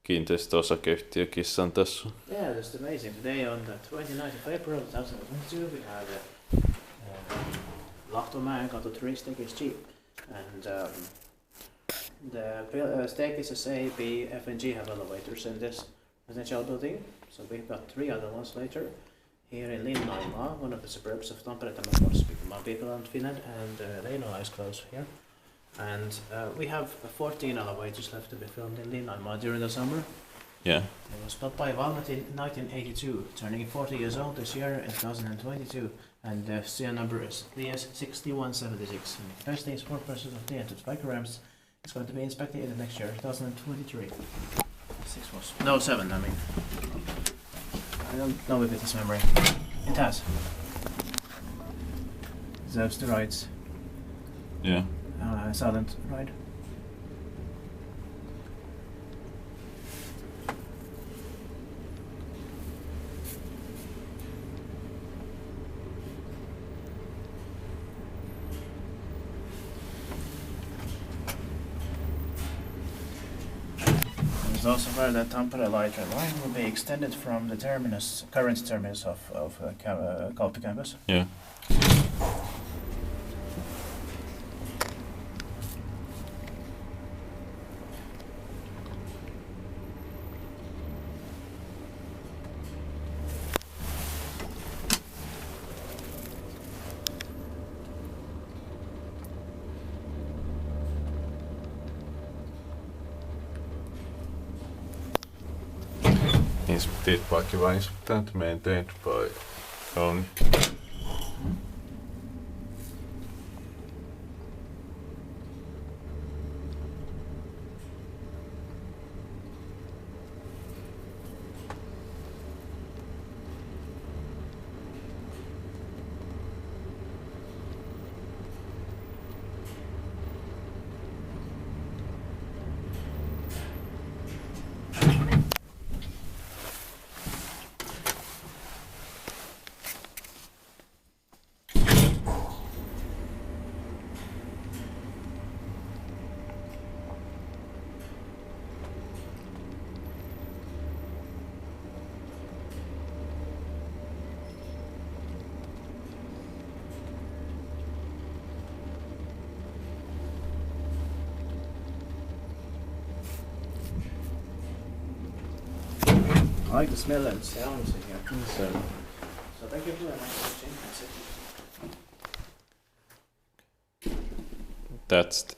kiinteistöosakeyhtiö Kissan tässä. Yeah, that's amazing. Today on the 29th of April 2022 we have Lahtomäenkatu 3 stake is cheap. And the staircases A, B, F and G have elevators in this residential building. So we've got 3 other ones later. Here in Linnainmaa, one of the suburbs of Tampere, people in Finland, and Linnainmaa is close here. And we have 14 elevators left to be filmed in Linnainmaa during the summer. Yeah. It was built by Valmet in 1982, turning 40 years old this year in 2022, and the serial number is DS6176. And the capacity is 4 persons of the entered bike ramps. It's going to be inspected in the next year, 2023. 6 was. No, 7, I mean. I don't know if it has memory. It has. Those the rides. Yeah. Silent ride. There's also where the Tampere light rail line will be extended from the current terminus of Kauppi campus. Yeah. Inspekteert waar inspectant maintained by only. I like the smell and sounds in here. So thank you for that nice watching. That's